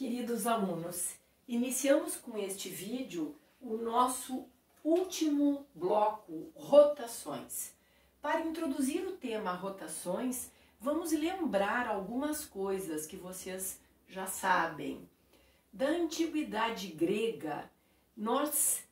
Queridos alunos, iniciamos com este vídeo o nosso último bloco, rotações. Para introduzir o tema rotações, vamos lembrar algumas coisas que vocês já sabem. Da antiguidade grega, nós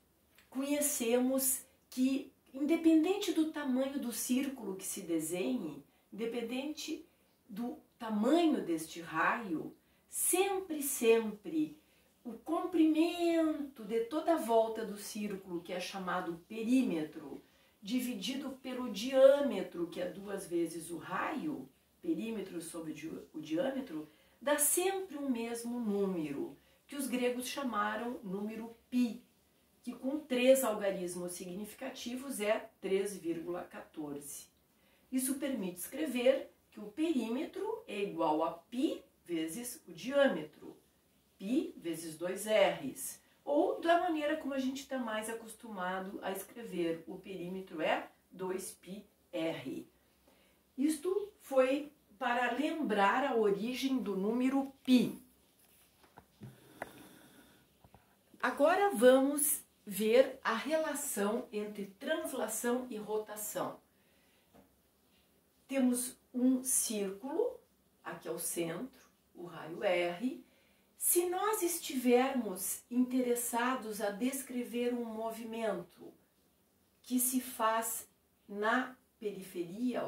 conhecemos que, independente do tamanho do círculo que se desenhe, independente do tamanho deste raio, sempre o comprimento de toda a volta do círculo, que é chamado perímetro, dividido pelo diâmetro, que é 2 vezes o raio, perímetro sobre o diâmetro, dá sempre o mesmo número, que os gregos chamaram número π, que com 3 algarismos significativos é 3,14. Isso permite escrever que o perímetro é igual a π vezes o diâmetro, π vezes 2 R's, ou da maneira como a gente está mais acostumado a escrever, o perímetro é 2πr. Isto foi para lembrar a origem do número π. Agora vamos ver a relação entre translação e rotação. Temos um círculo, aqui é o centro, o raio R. Se nós estivermos interessados a descrever um movimento que se faz na periferia,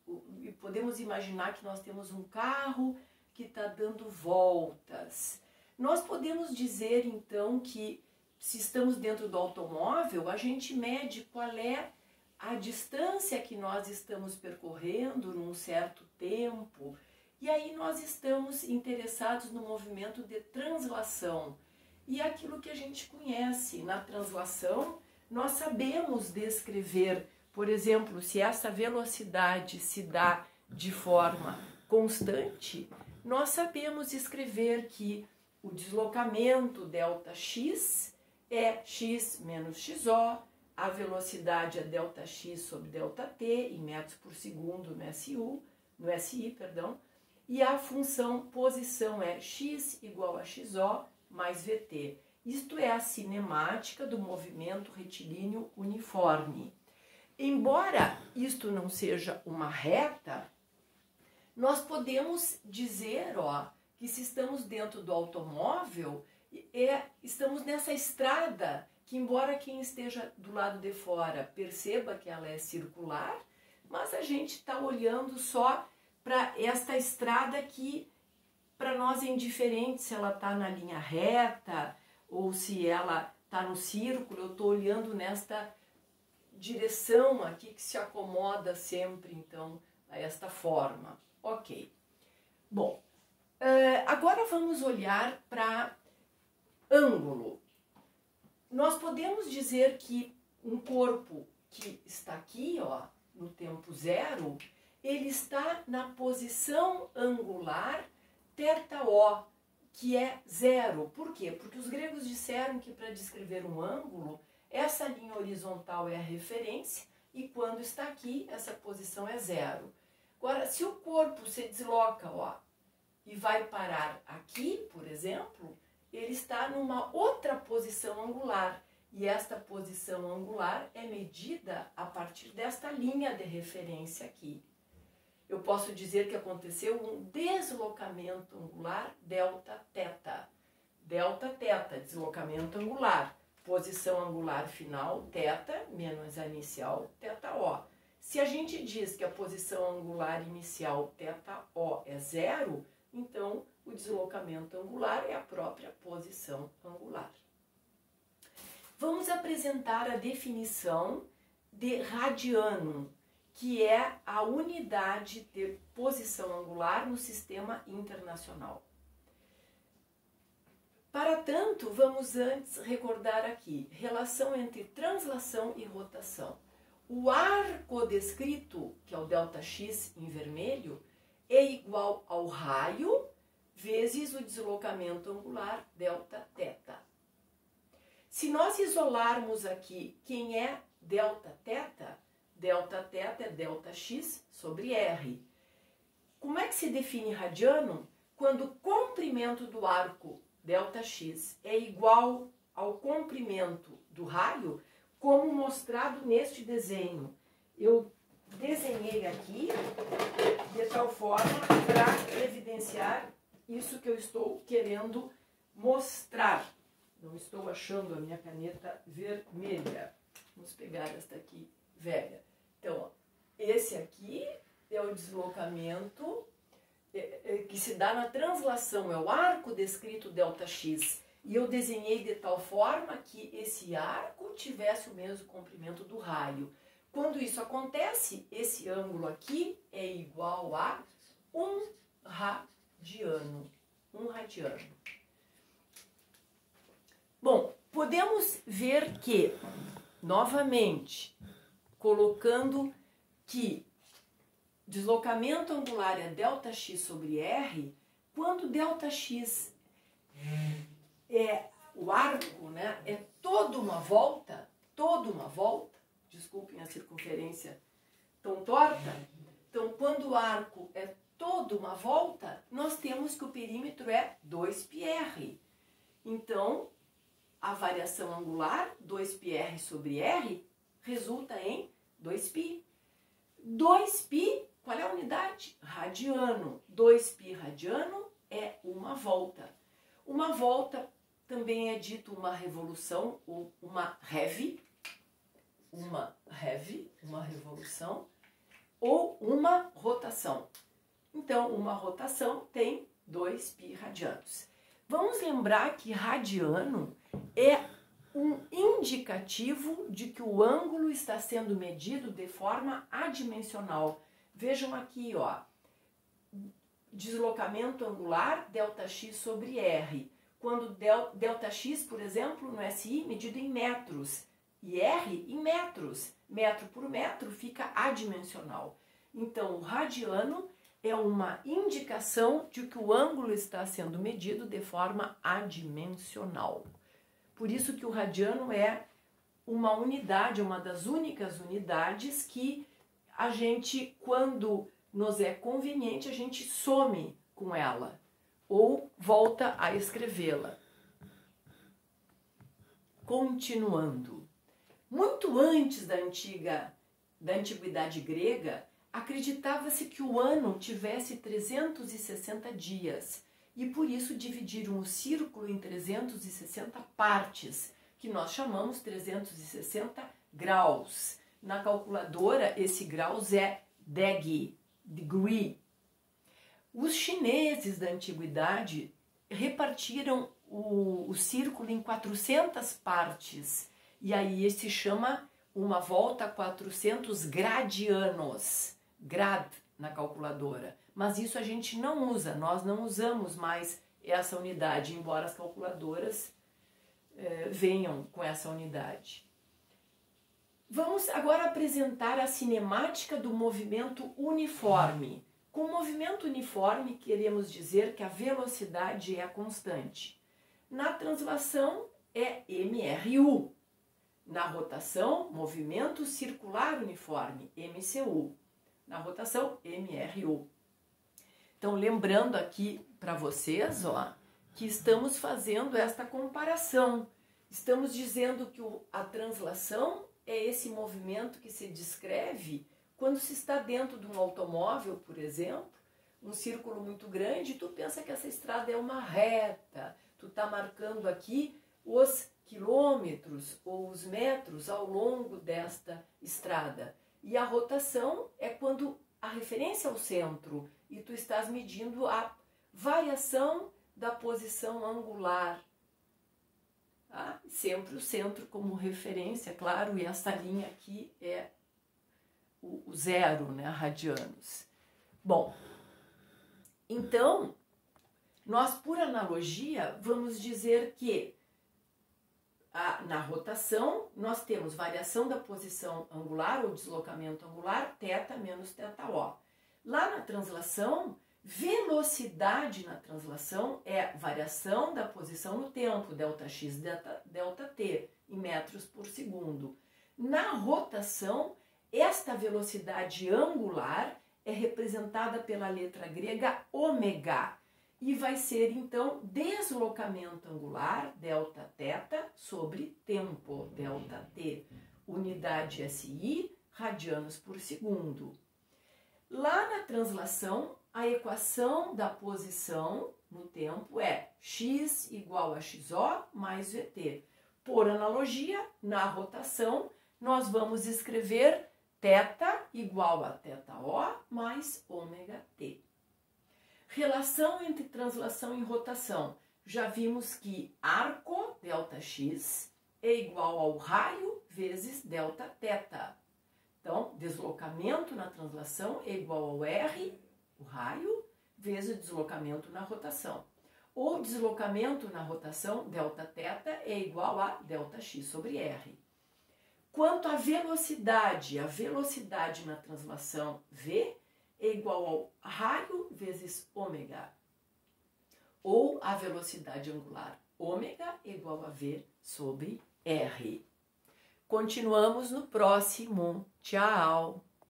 e podemos imaginar que nós temos um carro que está dando voltas. Nós podemos dizer então que, se estamos dentro do automóvel, a gente mede qual é a distância que nós estamos percorrendo num certo tempo. E aí nós estamos interessados no movimento de translação. E aquilo que a gente conhece na translação, nós sabemos descrever, por exemplo, se essa velocidade se dá de forma constante, nós sabemos escrever que o deslocamento ΔX é x menos xo, a velocidade é ΔX sobre ΔT, em metros por segundo no SI, e a função posição é x igual a xo mais vt. Isto é a cinemática do movimento retilíneo uniforme. Embora isto não seja uma reta, nós podemos dizer que se estamos dentro do automóvel, estamos nessa estrada, que embora quem esteja do lado de fora perceba que ela é circular, mas a gente está olhando só para esta estrada que para nós é indiferente se ela está na linha reta ou se ela está no círculo. Eu estou olhando nesta direção aqui que se acomoda sempre, então, a esta forma. Ok. Bom, agora vamos olhar para ângulo. Nós podemos dizer que um corpo que está aqui, no tempo zero, ele está na posição angular θO, que é zero. Por quê? Porque os gregos disseram que para descrever um ângulo, essa linha horizontal é a referência e quando está aqui, essa posição é zero. Agora, se o corpo se desloca e vai parar aqui, por exemplo, ele está numa outra posição angular. E esta posição angular é medida a partir desta linha de referência aqui. Eu posso dizer que aconteceu um deslocamento angular Δθ. Δθ, deslocamento angular. Posição angular final, θ, menos a inicial, θO. Se a gente diz que a posição angular inicial, θO, é zero, então o deslocamento angular é a própria posição angular. Vamos apresentar a definição de radiano, que é a unidade de posição angular no sistema internacional. Para tanto, vamos antes recordar aqui, relação entre translação e rotação. O arco descrito, que é o ΔX em vermelho, é igual ao raio vezes o deslocamento angular Δθ. Se nós isolarmos aqui quem é Δθ, Δθ é ΔX sobre R. Como é que se define radiano? Quando o comprimento do arco ΔX é igual ao comprimento do raio, como mostrado neste desenho. Eu desenhei aqui de tal forma para evidenciar isso que eu estou querendo mostrar. Não estou achando a minha caneta vermelha. Vamos pegar esta aqui, velha. Então, ó, esse aqui é o deslocamento que se dá na translação, é o arco descrito ΔX. E eu desenhei de tal forma que esse arco tivesse o mesmo comprimento do raio. Quando isso acontece, esse ângulo aqui é igual a 1 radiano. 1 radiano. Bom, podemos ver que, novamente, colocando que deslocamento angular é ΔX sobre R, quando ΔX é o arco, né, é toda uma volta, desculpem a circunferência tão torta, então quando o arco é toda uma volta, nós temos que o perímetro é 2πr. Então, a variação angular, 2πr sobre r, resulta em 2π. 2π, qual é a unidade? Radiano. 2π radiano é uma volta. Uma volta também é dito uma revolução, ou uma rev, uma revolução, ou uma rotação. Então, uma rotação tem 2π radianos. Vamos lembrar que radiano é um indicativo de que o ângulo está sendo medido de forma adimensional. Vejam aqui, ó, deslocamento angular ΔX sobre R. Quando ΔX, por exemplo, no SI, medido em metros, e R em metros. Metro por metro fica adimensional. Então, o radiano é uma indicação de que o ângulo está sendo medido de forma adimensional. Por isso que o radiano é uma unidade, uma das únicas unidades que a gente, quando nos é conveniente, a gente some com ela ou volta a escrevê-la. Continuando. Muito antes da antiguidade grega, acreditava-se que o ano tivesse 360 dias e por isso dividiram o círculo em 360 partes, que nós chamamos 360 graus. Na calculadora, esse graus é degree. Os chineses da antiguidade repartiram o círculo em 400 partes e aí se chama uma volta a 400 gradianos. Grad na calculadora. Mas isso a gente não usa, nós não usamos mais essa unidade, embora as calculadoras venham com essa unidade. Vamos agora apresentar a cinemática do movimento uniforme. Com movimento uniforme, queremos dizer que a velocidade é constante. Na translação, é MRU. Na rotação, movimento circular uniforme, MCU. Na rotação, MRU. Então, lembrando aqui para vocês, ó, que estamos fazendo esta comparação. Estamos dizendo que a translação é esse movimento que se descreve quando se está dentro de um automóvel, por exemplo, um círculo muito grande, tu pensa que essa estrada é uma reta, tu está marcando aqui os quilômetros ou os metros ao longo desta estrada. E a rotação é quando a referência ao centro e tu estás medindo a variação da posição angular. Tá? Sempre o centro como referência, claro, e essa linha aqui é o zero, né, radianos. Bom, então, nós por analogia vamos dizer que na rotação nós temos variação da posição angular ou deslocamento angular, θ menos θO. Lá na translação, velocidade na translação é variação da posição no tempo, ΔX, ΔT, em metros por segundo. Na rotação, esta velocidade angular é representada pela letra grega ômega. e vai ser então deslocamento angular, Δθ, sobre tempo, ΔT, unidade SI, radianos por segundo. Lá na translação, a equação da posição no tempo é x igual a xo mais vt. Por analogia, na rotação, nós vamos escrever θ igual a θo mais ômega-t. Relação entre translação e rotação. Já vimos que arco, ΔX, é igual ao raio vezes Δθ. Então, deslocamento na translação é igual ao R, o raio, vezes o deslocamento na rotação. O deslocamento na rotação, Δθ, é igual a ΔX sobre R. Quanto à velocidade, a velocidade na translação V é igual ao raio vezes ômega. Ou a velocidade angular ômega é igual a V sobre R. Continuamos no próximo. Tchau!